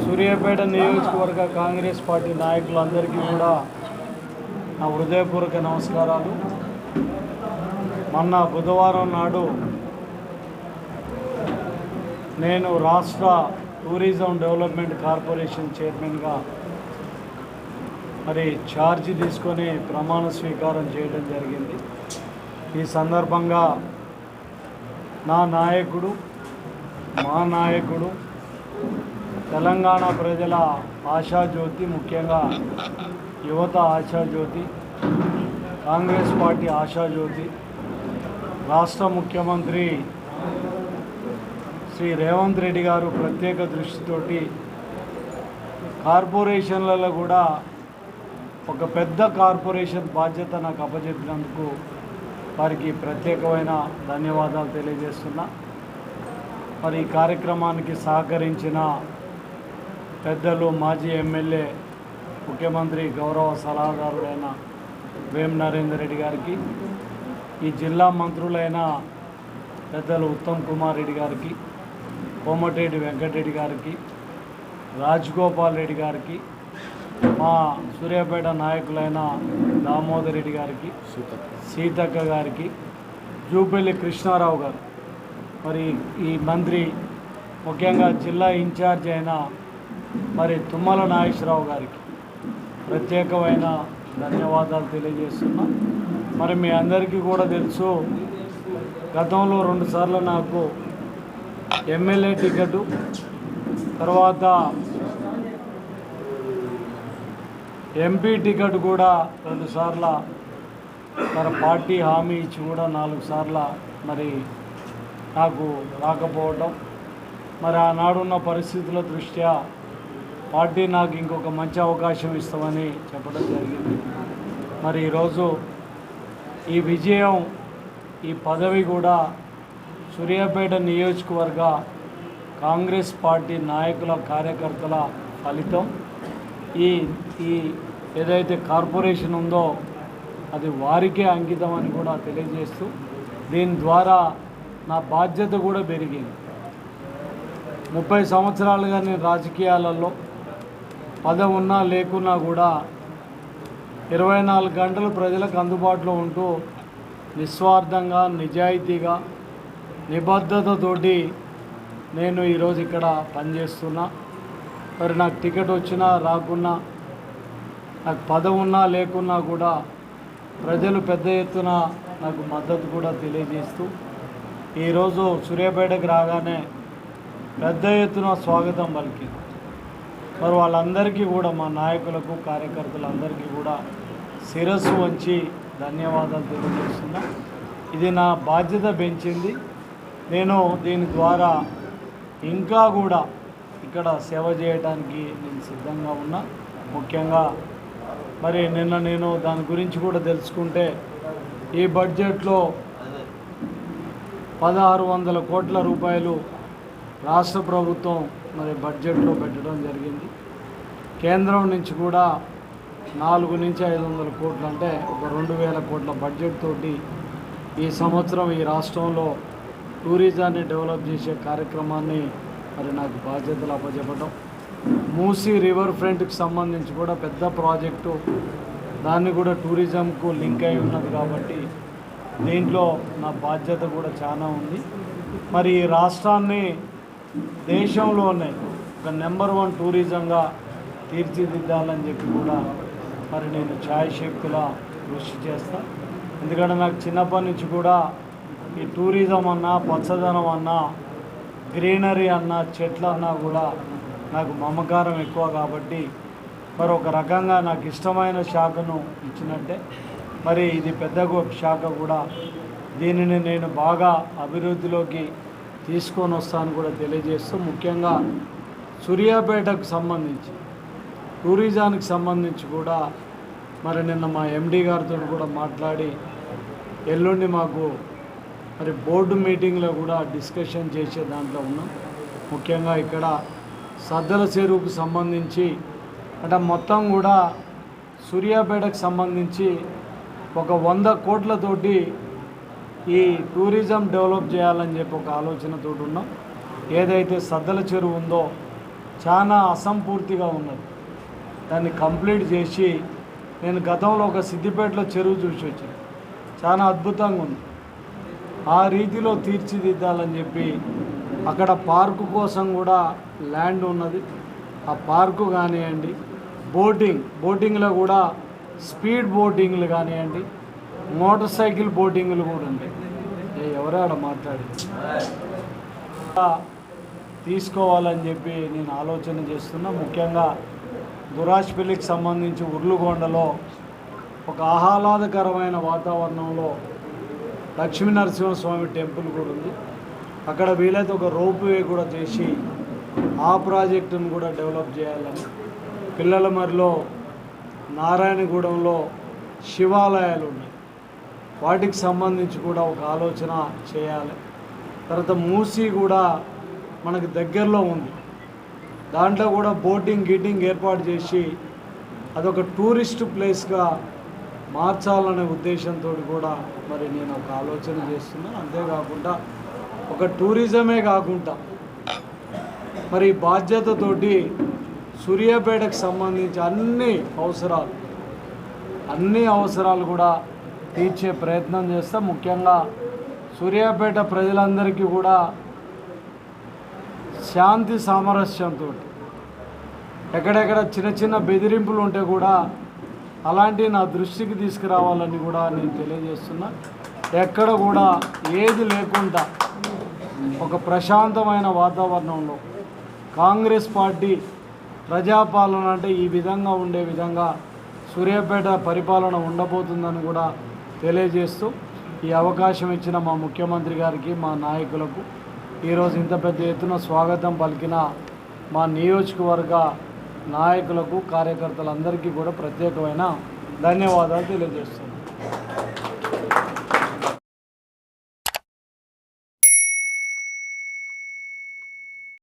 సూర్యాపేట నియోజకవర్గ కాంగ్రెస్ పార్టీ నాయకులందరికీ కూడా నా హృదయపూర్వక నమస్కారాలు. మొన్న బుధవారం నాడు నేను రాష్ట్ర టూరిజం డెవలప్మెంట్ కార్పొరేషన్ చైర్మన్గా ఛార్జీ తీసుకొని ప్రమాణ స్వీకారం చేయడం జరిగింది. ఈ సందర్భంగా మా నాయకుడు తెలంగాణ ప్రజల ఆశాజ్యోతి, ముఖ్యంగా యువత ఆశాజ్యోతి, కాంగ్రెస్ పార్టీ ఆశాజ్యోతి, రాష్ట్ర ముఖ్యమంత్రి శ్రీ రేవంత్ రెడ్డి గారు ప్రత్యేక దృష్టితోటి కార్పొరేషన్లలో కూడా ఒక పెద్ద కార్పొరేషన్ బాధ్యత నాకు అప్పచెప్పినందుకు వారికి ప్రత్యేకమైన ధన్యవాదాలు తెలియజేస్తున్నా. ఈ కార్యక్రమానికి సహకరించిన పెద్దలు, మాజీ ఎమ్మెల్యే, ముఖ్యమంత్రి గౌరవ సలహాదారుడైన వేం నరేందర్ రెడ్డి గారికి, ఈ జిల్లా మంత్రులైన పెద్దలు ఉత్తమ్ కుమార్ రెడ్డి గారికి, కోమటిరెడ్డి వెంకటరెడ్డి గారికి, రాజగోపాల్ రెడ్డి గారికి, మా సూర్యాపేట నాయకులైన దామోదర్ రెడ్డి గారికి, సీతక్క గారికి, జూపల్లి కృష్ణారావు గారు, ఈ మంత్రి, ముఖ్యంగా జిల్లా ఇన్ఛార్జ్ అయిన తుమ్మల నాగేశ్వరరావు గారికి ప్రత్యేకమైన ధన్యవాదాలు తెలియజేస్తున్నా. మీ అందరికీ కూడా తెలుసు, గతంలో 2 సార్లు నాకు ఎమ్మెల్యే టికెట్, తర్వాత ఎంపీ టికెట్ కూడా 2 సార్లు పార్టీ హామీ ఇచ్చి కూడా 4 సార్లు నాకు రాకపోవటం, ఆనాడున్న పరిస్థితుల దృష్ట్యా పార్టీ నాకు ఇంకొక మంచి అవకాశం ఇస్తామని చెప్పడం జరిగింది. ఈరోజు ఈ విజయం, ఈ పదవి కూడా సూర్యాపేట నియోజకవర్గ కాంగ్రెస్ పార్టీ నాయకుల, కార్యకర్తల ఫలితం. ఈ ఏదైతే కార్పొరేషన్ ఉందో అది వారికే అంకితం అని కూడా తెలియజేస్తూ, దీని ద్వారా నా బాధ్యత కూడా పెరిగింది. 30 సంవత్సరాలుగా నేను రాజకీయాలలో పదవి ఉన్నా లేకున్నా కూడా 24 గంటలు ప్రజలకు అందుబాటులో ఉంటూ నిస్వార్థంగా, నిజాయితీగా, నిబద్ధతతోటి నేను ఈరోజు ఇక్కడ పనిచేస్తున్నా. నాకు టికెట్ వచ్చినా రాకున్నా, నాకు పదవి ఉన్నా లేకున్నా కూడా ప్రజలు పెద్ద ఎత్తున నాకు మద్దతు కూడా తెలియజేస్తూ ఈరోజు సూర్యాపేటకు రాగానే పెద్ద ఎత్తున స్వాగతం పలికింది. వాళ్ళందరికీ కూడా, మా నాయకులకు, కార్యకర్తలందరికీ కూడా శిరస్సు వంచి ధన్యవాదాలు తెలియజేస్తున్నా. ఇది నా బాధ్యత పెంచింది. నేను దీని ద్వారా ఇంకా కూడా ఇక్కడ సేవ చేయడానికి నేను సిద్ధంగా ఉన్నా. ముఖ్యంగా నిన్న నేను దాని గురించి కూడా తెలుసుకుంటే, ఈ బడ్జెట్లో 1600 కోట్ల రూపాయలు రాష్ట్ర ప్రభుత్వం బడ్జెట్లో పెట్టడం జరిగింది. కేంద్రం నుంచి కూడా 400 నుంచి 500 కోట్లు, అంటే ఒక 2000 కోట్ల బడ్జెట్ తోటి ఈ సంవత్సరం ఈ రాష్ట్రంలో టూరిజాన్ని డెవలప్ చేసే కార్యక్రమాన్ని నాకు బాధ్యతలు అప్పచెప్పడం. మూసీ రివర్ ఫ్రంట్కి సంబంధించి కూడా పెద్ద ప్రాజెక్టు, దాన్ని కూడా టూరిజంకు లింక్ అయి ఉన్నది కాబట్టి దీంట్లో నా బాధ్యత కూడా చాలా ఉంది. ఈ రాష్ట్రాన్ని దేశంలోనే ఒక నెంబర్ 1 టూరిజంగా తీర్చిదిద్దాలని చెప్పి కూడా నేను ఛాయశక్తులా కృషి చేస్తా. ఎందుకంటే నాకు చిన్నప్పటి నుంచి కూడా ఈ టూరిజం అన్నా, పచ్చదనం అన్నా, గ్రీనరీ అన్నా, చెట్లు అన్నా కూడా నాకు మమకారం ఎక్కువ కాబట్టి ఒక రకంగా నాకు ఇష్టమైన శాఖను ఇచ్చినట్టే ఇది పెద్ద శాఖ కూడా. దీనిని నేను బాగా అభివృద్ధిలోకి తీసుకొని వస్తాను కూడా తెలియజేస్తూ, ముఖ్యంగా సూర్యాపేటకు సంబంధించి టూరిజానికి సంబంధించి కూడా నిన్న మా ఎండి గారితో కూడా మాట్లాడి ఎల్లుండి మాకు బోర్డు మీటింగ్లో కూడా డిస్కషన్ చేసే దాంట్లో ఉన్నాం. ముఖ్యంగా ఇక్కడ సద్దల చెరువుకు సంబంధించి మొత్తం కూడా సూర్యాపేటకు సంబంధించి ఒక 100 కోట్లతోటి ఈ టూరిజం డెవలప్ చేయాలని చెప్పి ఒక ఆలోచనతో ఉన్నాం. ఏదైతే సద్దల చెరువు ఉందో చాలా అసంపూర్తిగా ఉన్నది. దాన్ని కంప్లీట్ చేసి నేను గతంలో ఒక సిద్దిపేటలో చెరువు చూసి వచ్చాను. చాలా అద్భుతంగా ఉంది. ఆ రీతిలో తీర్చిదిద్దాలని చెప్పి అక్కడ పార్కు కోసం కూడా ల్యాండ్ ఉన్నది. ఆ పార్కు కానివ్వండి, బోటింగ్లో కూడా స్పీడ్ బోటింగ్లు కానివ్వండి, మోటార్ సైకిల్ బోటింగ్లు కూడా ఉంటాయి. ఎవరాడ మాట్లాడి తీసుకోవాలని చెప్పి నేను ఆలోచన చేస్తున్నా. ముఖ్యంగా దురాజ్పల్లికి సంబంధించి ఉర్లుగొండలో ఒక ఆహ్లాదకరమైన వాతావరణంలో లక్ష్మీనరసింహస్వామి టెంపుల్ కూడా ఉంది. అక్కడ వీలైతే ఒక రోప్ వే కూడా చేసి ఆ ప్రాజెక్టును కూడా డెవలప్ చేయాలని, పిల్లల మరిలో నారాయణగూడెంలో శివాలయాలు ఉన్నాయి, వాటికి సంబంధించి కూడా ఒక ఆలోచన చేయాలి. తర్వాత మూసీ కూడా మనకు దగ్గరలో ఉంది, దాంట్లో కూడా బోటింగ్ ఏర్పాటు చేసి అదొక టూరిస్ట్ ప్లేస్గా మార్చాలనే ఉద్దేశంతో కూడా మరి నేను ఒక ఆలోచన చేస్తున్నాను. అంతేకాకుండా ఒక టూరిజమే కాకుండా మరి బాధ్యతతోటి సూర్యాపేటకు సంబంధించి అన్ని అవసరాలు కూడా తీర్చే ప్రయత్నం చేస్తాం. ముఖ్యంగా సూర్యాపేట ప్రజలందరికీ కూడా శాంతి సామరస్యంతో ఎక్కడెక్కడ చిన్న బెదిరింపులు ఉంటే కూడా అలాంటివి నా దృష్టికి తీసుకురావాలని కూడా నేను తెలియజేస్తున్నా. ఎక్కడ కూడా ఏది లేకుండా ఒక ప్రశాంతమైన వాతావరణంలో కాంగ్రెస్ పార్టీ ప్రజాపాలన అంటే ఈ విధంగా ఉండే విధంగా సూర్యాపేట పరిపాలన ఉండబోతుందని కూడా తెలియజేస్తూ ఈ అవకాశం ఇచ్చిన మా ముఖ్యమంత్రి గారికి, మా నాయకులకు, ఈరోజు ఇంత పెద్ద ఎత్తున స్వాగతం పలికిన మా నియోజకవర్గ నాయకులకు, కార్యకర్తలందరికీ కూడా ప్రత్యేకమైన ధన్యవాదాలు తెలియజేస్తున్నాను.